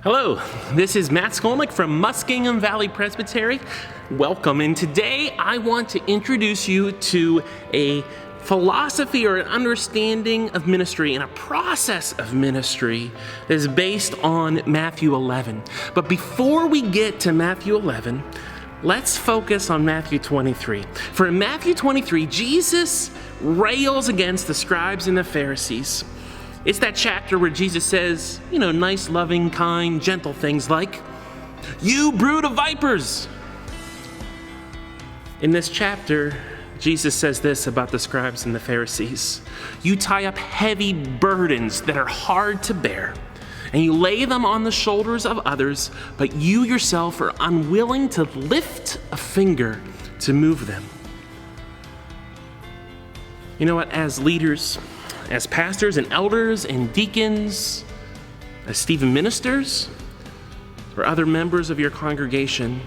Hello, this is Matt Skolnick from Muskingum Valley Presbytery. Welcome, and today I want to introduce you to a philosophy or an understanding of ministry and a process of ministry that is based on Matthew 11. But before we get to Matthew 11, let's focus on Matthew 23. For in Matthew 23, Jesus rails against the scribes and the Pharisees. It's that chapter where Jesus says, nice, loving, kind, gentle things like, "You brood of vipers." In this chapter, Jesus says this about the scribes and the Pharisees: "You tie up heavy burdens that are hard to bear, and you lay them on the shoulders of others, but you yourself are unwilling to lift a finger to move them." You know what? As leaders, as pastors and elders and deacons, as Stephen ministers, or other members of your congregation,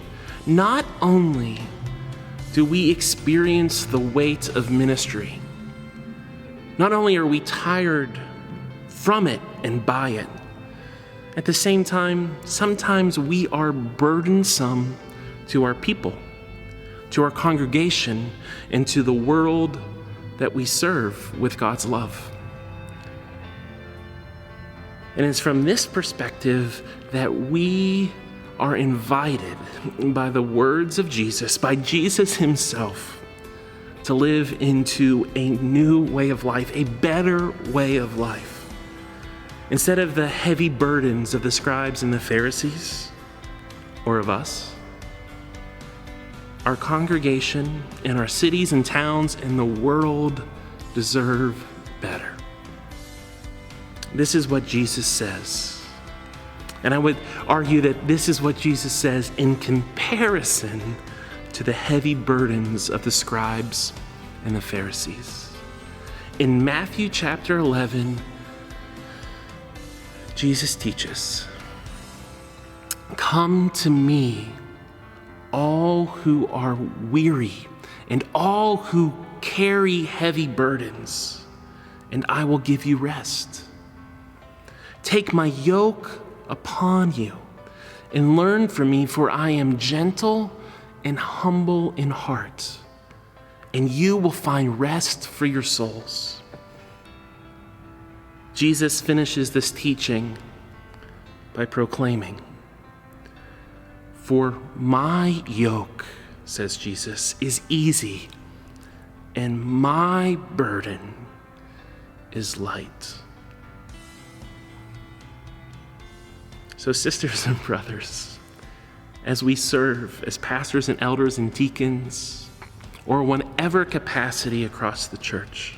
not only do we experience the weight of ministry, not only are we tired from it and by it, at the same time, sometimes we are burdensome to our people, to our congregation, and to the world that we serve with God's love. And it's from this perspective that we are invited by the words of Jesus, by Jesus himself, to live into a new way of life, a better way of life. Instead of the heavy burdens of the scribes and the Pharisees, or of us, our congregation and our cities and towns and the world deserve better. This is what Jesus says. And I would argue that this is what Jesus says in comparison to the heavy burdens of the scribes and the Pharisees. In Matthew chapter 11, Jesus teaches, "Come to me, all who are weary and all who carry heavy burdens, and I will give you rest. Take my yoke upon you and learn from me, for I am gentle and humble in heart, and you will find rest for your souls." Jesus finishes this teaching by proclaiming, "For my yoke," says Jesus, "is easy, and my burden is light." So sisters and brothers, as we serve as pastors and elders and deacons, or whatever capacity across the church,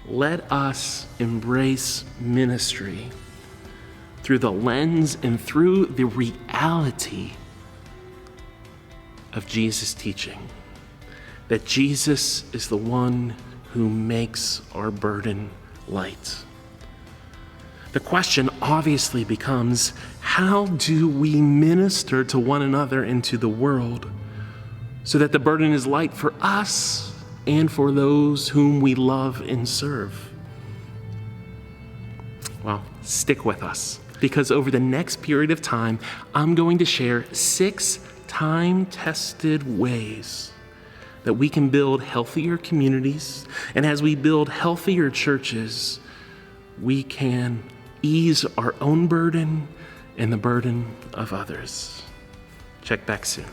let us embrace ministry through the lens and through the reality of Jesus' teaching, that Jesus is the one who makes our burden light. The question obviously becomes, how do we minister to one another and to the world so that the burden is light for us and for those whom we love and serve? Well, stick with us, because over the next period of time, I'm going to share 6 time-tested ways that we can build healthier communities. And as we build healthier churches, we can ease our own burden and the burden of others. Check back soon.